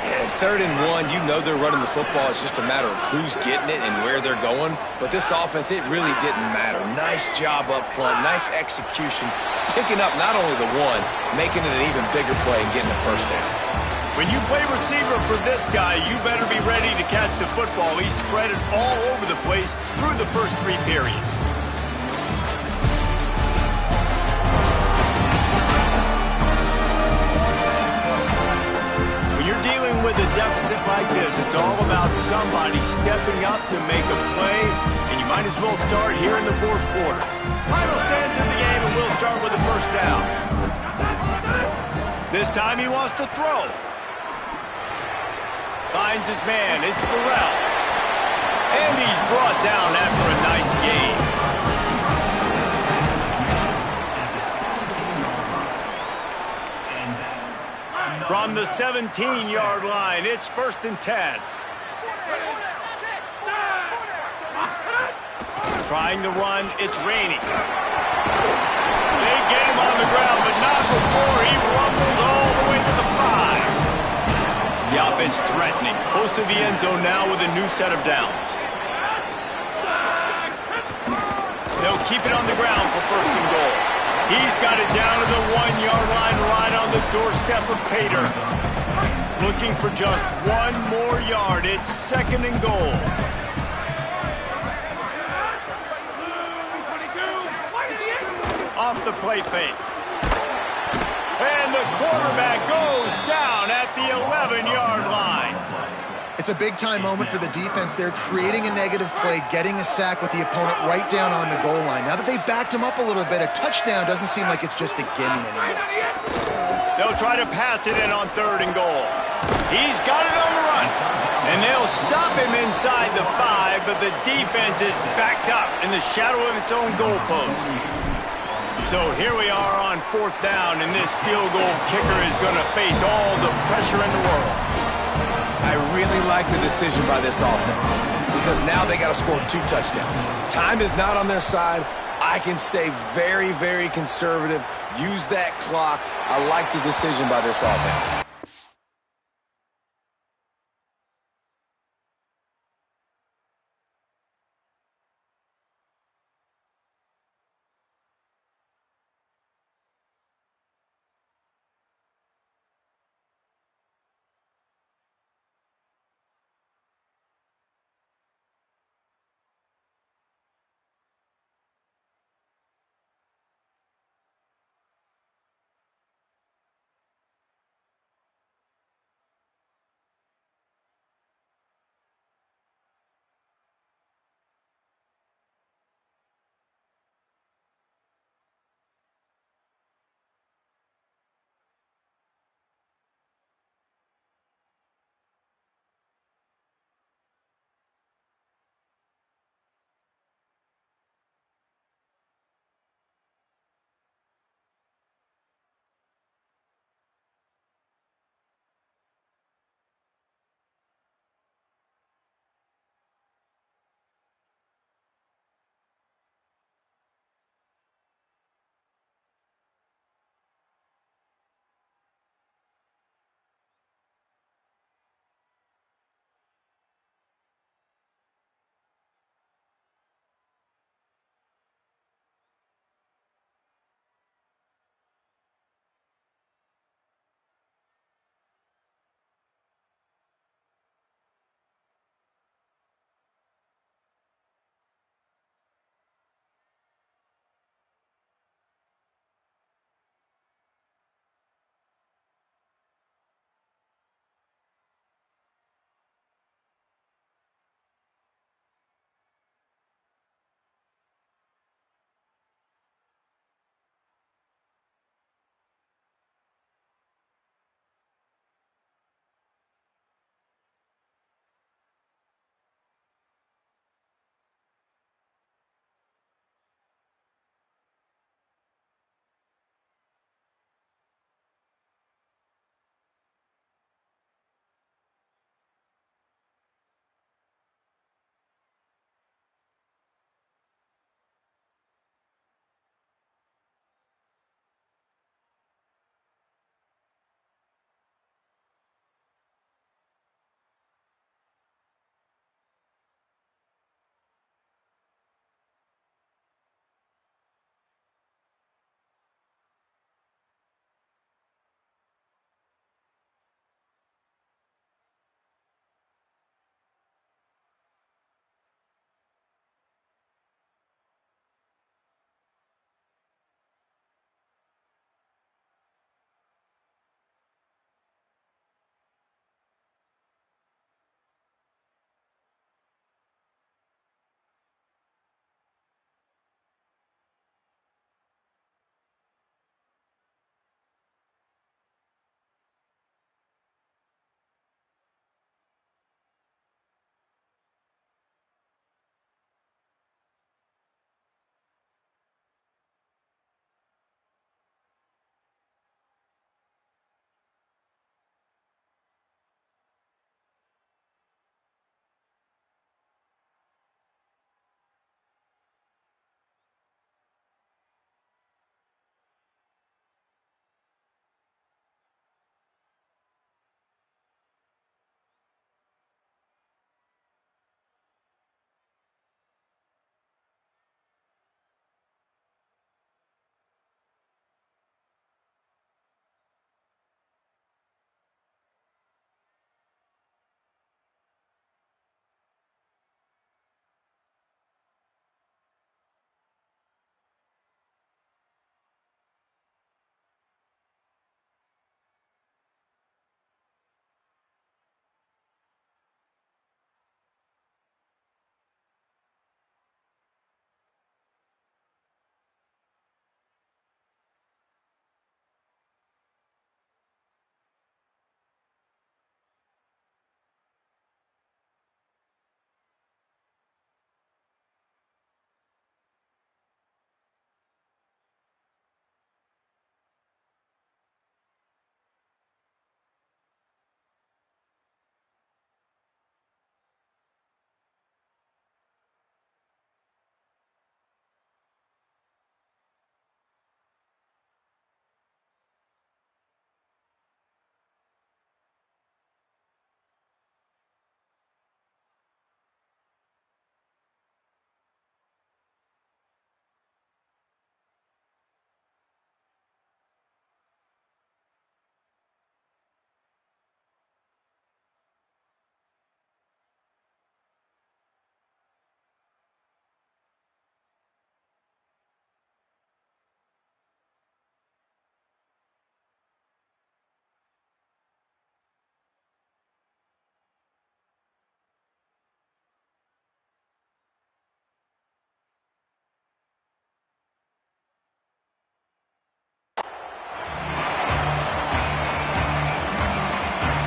Yeah, 3rd and 1, you know they're running the football. It's just a matter of who's getting it and where they're going. But this offense, it really didn't matter. Nice job up front, nice execution. Picking up not only the one, making it an even bigger play and getting the first down. When you play receiver for this guy, you better be ready to catch the football. He spread it all over the place through the first 3 periods. When you're dealing with a deficit like this, it's all about somebody stepping up to make a play, and you Might as well start here in the fourth quarter. Final stance of the game, and we'll start with the first down. This time he wants to throw. Finds his man. It's Burrell. And he's brought down after a nice gain. From the 17-yard line, it's 1st and 10. Trying to run, it's Rainey. They get him on the ground, but not before he rumbles all the way to the 5. The offense threatening, close to the end zone now with a new set of downs. They'll keep it on the ground for 1st and goal. He's got it down to the 1-yard line right on the doorstep of Pater. Looking for just one more yard. It's 2nd and goal. Off the play fake. And the quarterback goes down at the 11-yard line. It's a big-time moment for the defense. They're creating a negative play, getting a sack with the opponent right down on the goal line. Now that they've backed him up a little bit, a touchdown doesn't seem like it's just a gimme anymore. They'll try to pass it in on 3rd and goal. He's got it on the run. And they'll stop him inside the 5, but the defense is backed up in the shadow of its own goalpost. So here we are on 4th down, and this field goal kicker is going to face all the pressure in the world. I really like the decision by this offense because now they got to score 2 touchdowns. Time is not on their side. I can stay very, very conservative, use that clock. I like the decision by this offense.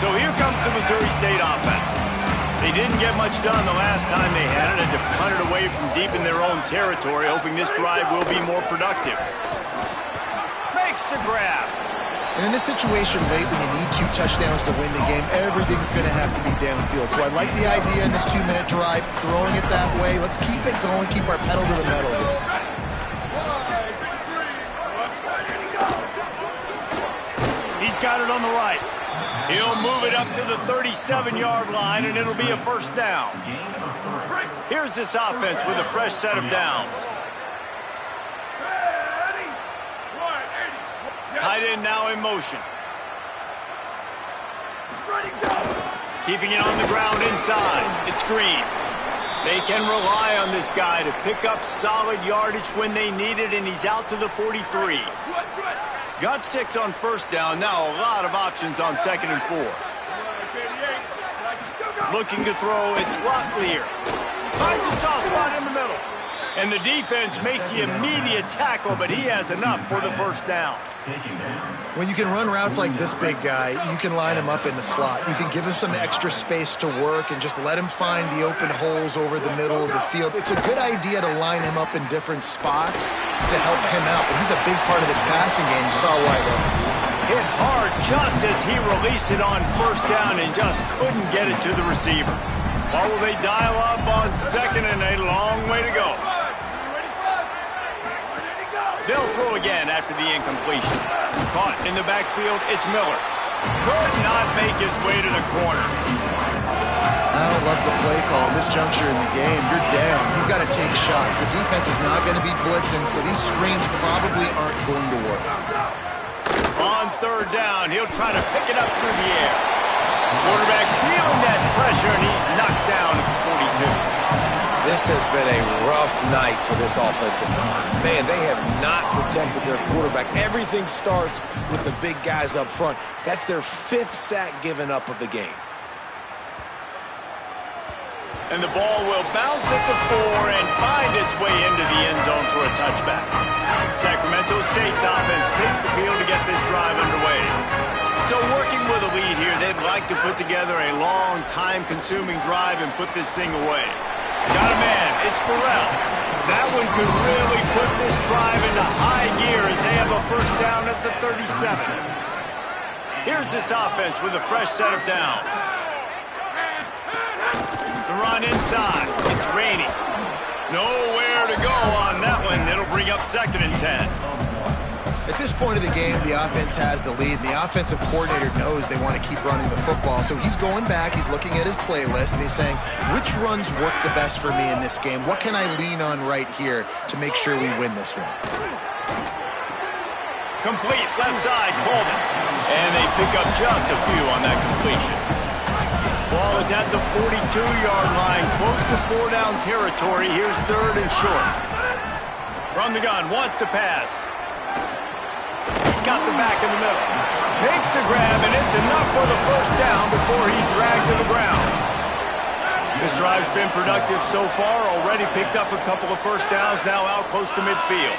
So here comes the Missouri State offense. They didn't get much done the last time they had it. Had to punt it away from deep in their own territory, hoping this drive will be more productive. Makes the grab. And in this situation late when you need 2 touchdowns to win the game, everything's going to have to be downfield. So I like the idea in this 2-minute drive, throwing it that way. Let's keep it going, keep our pedal to the metal here. He's got it on the right. He'll move it up to the 37-yard line, and it'll be a first down. Here's this offense with a fresh set of downs. Tight end now in motion. Keeping it on the ground inside. It's Green. They can rely on this guy to pick up solid yardage when they need it, and he's out to the 43. Got 6 on first down. Now a lot of options on 2nd and 4. Looking to throw. It's Locklear. Finds a soft spot in the middle. And the defense makes the immediate tackle, but he has enough for the first down. When you can run routes like this big guy, you can line him up in the slot. You can give him some extra space to work and just let him find the open holes over the middle of the field. It's a good idea to line him up in different spots to help him out, but he's a big part of this passing game. You saw why, though. Hit hard just as he released it on first down and just couldn't get it to the receiver. Or will they dial up on 2nd and a long way to go? They'll throw again after the incompletion. Caught in the backfield, it's Miller. Could not make his way to the corner. I don't love the play call at this juncture in the game. You're down. You've got to take shots. The defense is not going to be blitzing, so these screens probably aren't going to work. On 3rd down, he'll try to pick it up through the air. Quarterback feeling that pressure, and he's knocked down at the 42. This has been a rough night for this offensive line. Man, they have not protected their quarterback. Everything starts with the big guys up front. That's their 5th sack given up of the game. And the ball will bounce at the 4 and find its way into the end zone for a touchback. Sacramento State's offense takes the field to get this drive underway. So working with a lead here, they'd like to put together a long, time-consuming drive and put this thing away. Got a man. It's Burrell. That one could really put this drive into high gear as they have a first down at the 37. Here's this offense with a fresh set of downs. The run inside. It's Rainey. Nowhere to go on that one. It'll bring up 2nd and 10. At this point of the game, the offense has the lead, and the offensive coordinator knows they want to keep running the football. So he's going back, he's looking at his playlist, and he's saying, which runs work the best for me in this game? What can I lean on right here to make sure we win this one? Complete, left side, Coleman. And they pick up just a few on that completion. Ball is at the 42-yard line, close to 4-down territory. Here's 3rd and short. From the gun, wants to pass. Got the back in the middle. Makes the grab, and it's enough for the first down before he's dragged to the ground. This drive's been productive so far. Already picked up a couple of first downs, now out close to midfield.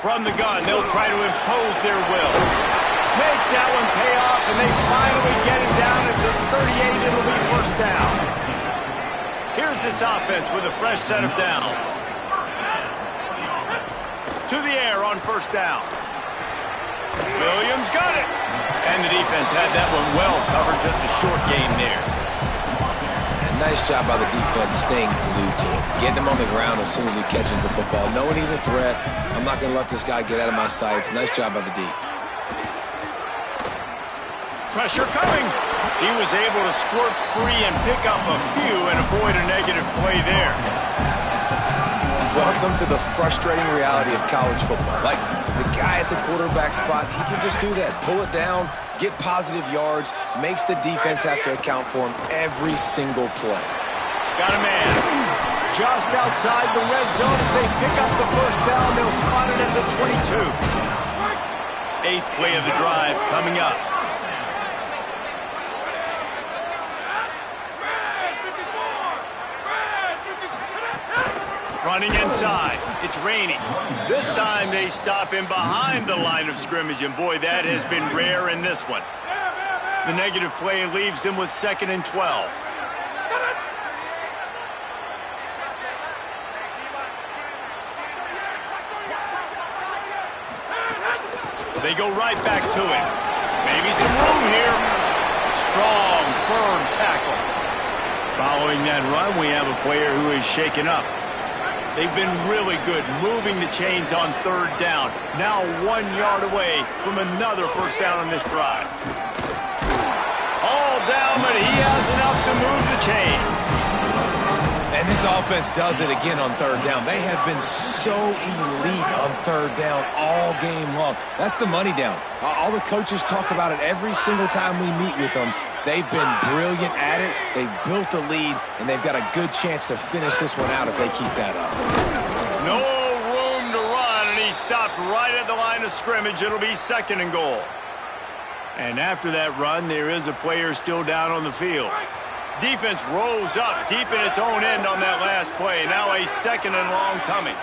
From the gun, they'll try to impose their will. Makes that one pay off, and they finally get him down at the 38. It'll be first down. Here's this offense with a fresh set of downs. To the air on first down. Williams got it. And the defense had that one well covered. Just a short gain there. And nice job by the defense staying glued to him. Getting him on the ground as soon as he catches the football. Knowing he's a threat. I'm not going to let this guy get out of my sights. Nice job by the D. Pressure coming. He was able to squirt free and pick up a few and avoid a negative play there. Welcome to the frustrating reality of college football. Like, the guy at the quarterback spot, he can just do that. Pull it down, get positive yards, makes the defense have to account for him every single play. Got a man. Just outside the red zone as they pick up the first down. They'll spot it at the 22. 8th play of the drive coming up. Running inside, it's Rainey. This time they stop him behind the line of scrimmage, and boy, that has been rare in this one. The negative play leaves them with 2nd and 12. They go right back to it. Maybe some room here. Strong, firm tackle. Following that run, we have a player who is shaken up. They've been really good moving the chains on 3rd down. Now 1 yard away from another first down on this drive. All down, but he has enough to move the chains. And this offense does it again on 3rd down. They have been so elite on 3rd down all game long. That's the money down. All the coaches talk about it every single time we meet with them. They've been brilliant at it. They've built the lead, and they've got a good chance to finish this one out if they keep that up. No room to run, and he stopped right at the line of scrimmage. It'll be 2nd and goal. And after that run, there is a player still down on the field. Defense rolls up deep in its own end on that last play. Now a 2nd and long coming.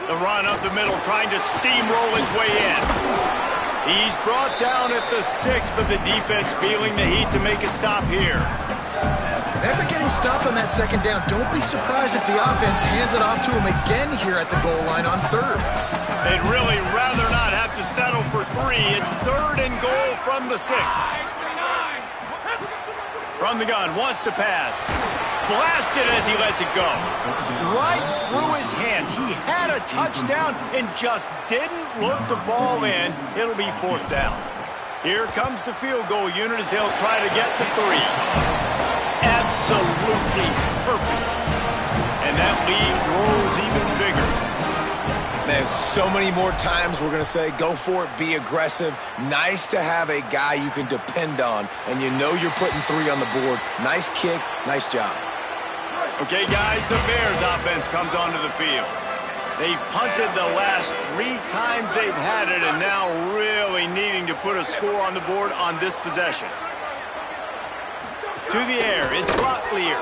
The run up the middle, trying to steamroll his way in. He's brought down at the 6, but the defense feeling the heat to make a stop here. After getting stopped on that 2nd down, don't be surprised if the offense hands it off to him again here at the goal line on 3rd. They'd really rather not have to settle for 3. It's 3rd and goal from the 6. From the gun, wants to pass. Blasted as he lets it go. Right through his hands. He had a touchdown and just didn't look the ball in. It'll be 4th down. Here comes the field goal unit as they'll try to get the 3. Absolutely perfect. And that lead grows even bigger. Man, so many more times we're going to say, go for it, be aggressive. Nice to have a guy you can depend on, and you know you're putting 3 on the board. Nice kick, nice job. Okay, guys, the Bears offense comes onto the field. They've punted the last 3 times they've had it, and now really needing to put a score on the board on this possession. To the air, it's Locklear.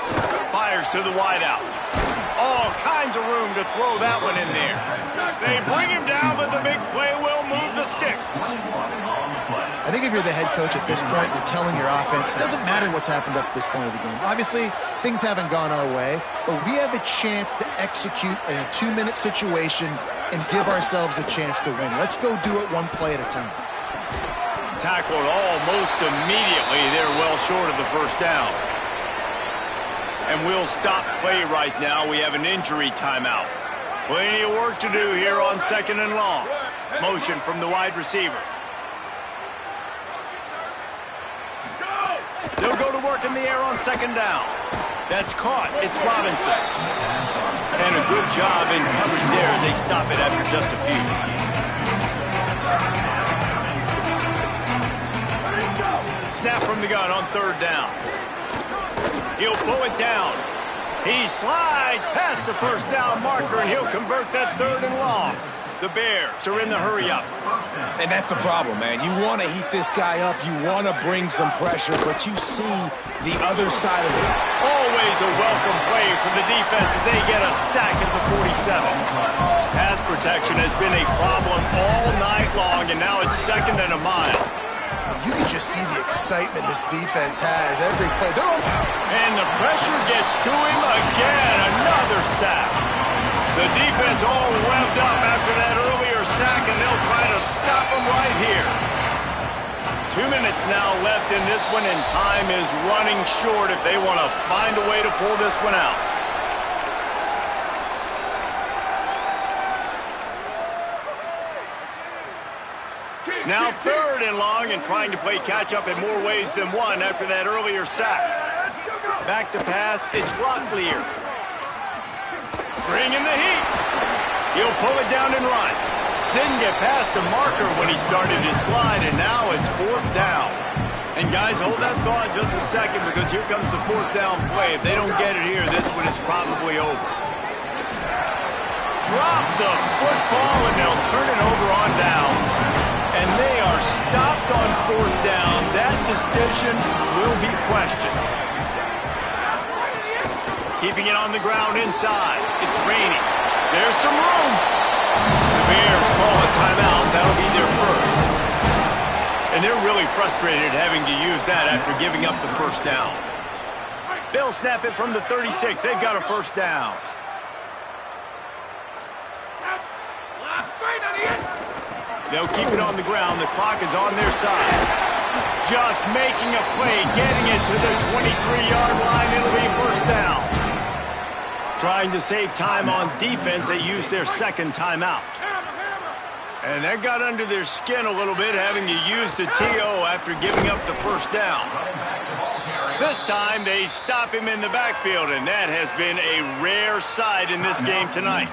Fires to the wideout. All kinds of room to throw that one in there. They bring him down, but the big play will move the sticks. I think if you're the head coach at this point, you're telling your offense, it doesn't matter what's happened up to this point of the game. Obviously, things haven't gone our way, but we have a chance to execute in a 2-minute situation and give ourselves a chance to win. Let's go do it 1 play at a time. Tackled almost immediately. They're well short of the first down. And we'll stop play right now. We have an injury timeout. Plenty of work to do here on 2nd and long. Motion from the wide receiver. They'll go to work in the air on 2nd down. That's caught. It's Robinson. And a good job in coverage there as they stop it after just a few. Snap from the gun on 3rd down. He'll pull it down. He slides past the first down marker, and he'll convert that 3rd and long. The Bears are in the hurry-up. And that's the problem, man. You want to heat this guy up. You want to bring some pressure, but you see the other side of it. Always a welcome play from the defense as they get a sack at the 47. Pass protection has been a problem all night long, and now it's 2nd and a mile. You can just see the excitement this defense has every play. And the pressure gets to him again. Another sack. The defense all revved up after that earlier sack, and they'll try to stop him right here. 2 minutes now left in this one, and time is running short if they want to find a way to pull this one out. Now 3rd and long, and trying to play catch-up in more ways than one after that earlier sack. Back to pass, it's Locklear. Bringing the heat. He'll pull it down and run. Didn't get past the marker when he started his slide, and now it's 4th down. And guys, hold that thought just a second, because here comes the 4th down play. If they don't get it here, this one is probably over. Drop the football, and they'll turn it over on downs. And they are stopped on 4th down. That decision will be questioned. Keeping it on the ground inside. It's raining. There's some room. The Bears call a timeout. That'll be their first. frustrated having to use that after giving up the first down. They'll snap it from the 36. They've got a first down. They'll keep it on the ground. The clock is on their side. Just making a play, getting it to the 23-yard line. It'll be first down. Trying to save time on defense, they use their second timeout. And that got under their skin a little bit, having to use the TO after giving up the first down. This time, they stop him in the backfield, and that has been a rare sight in this game tonight.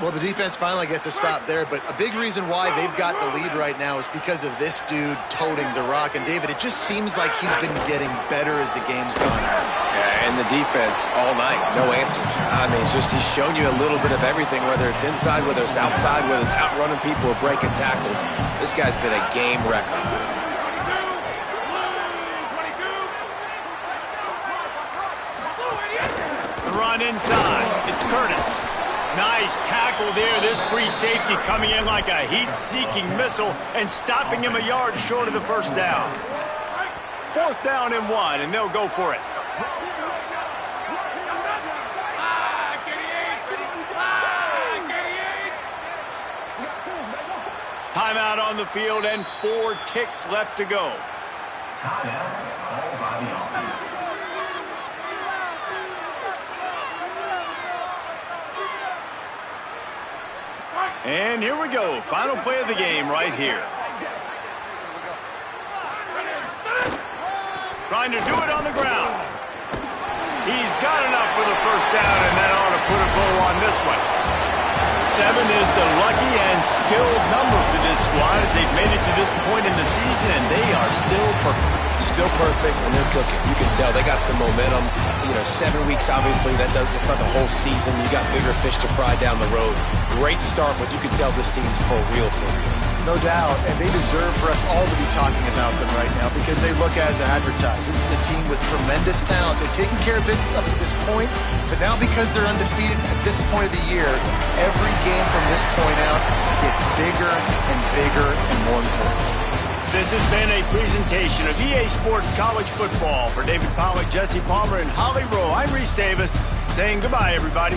Well, the defense finally gets a stop there, but a big reason why they've got the lead right now is because of this dude toting the rock. And, David, it just seems like he's been getting better as the game's gone on. Yeah, and the defense all night, no answers. I mean, he's shown you a little bit of everything, whether it's inside, whether it's outside, whether it's outrunning people or breaking tackles. This guy's been a game wrecker. The run inside. It's Curtis. Nice tackle there. This free safety coming in like a heat-seeking missile and stopping him a yard short of the first down. Fourth down and 1, and they'll go for it. Timeout on the field and 4 ticks left to go. Timeout, all by the offense. And here we go. Final play of the game right here. Trying to do it on the ground. He's got enough for the first down, and that ought to put a bow on this one. 7 is the lucky and skilled number for this squad as they've made it to this point in the season, and they are still perfect. Still perfect, and they're cooking. You can tell they got some momentum. 7 weeks, obviously, that's not the whole season. You got bigger fish to fry down the road. Great start, but you can tell this team's for real. No doubt, and they deserve for us all to be talking about them right now because they look as advertised. This is a team with tremendous talent. They've taken care of business up to this point, but now because they're undefeated at this point of the year, every game from this point out gets bigger and bigger and more important. This has been a presentation of EA Sports College Football. For David Pollack, Jesse Palmer, and Holly Rowe, I'm Reese Davis saying goodbye, everybody.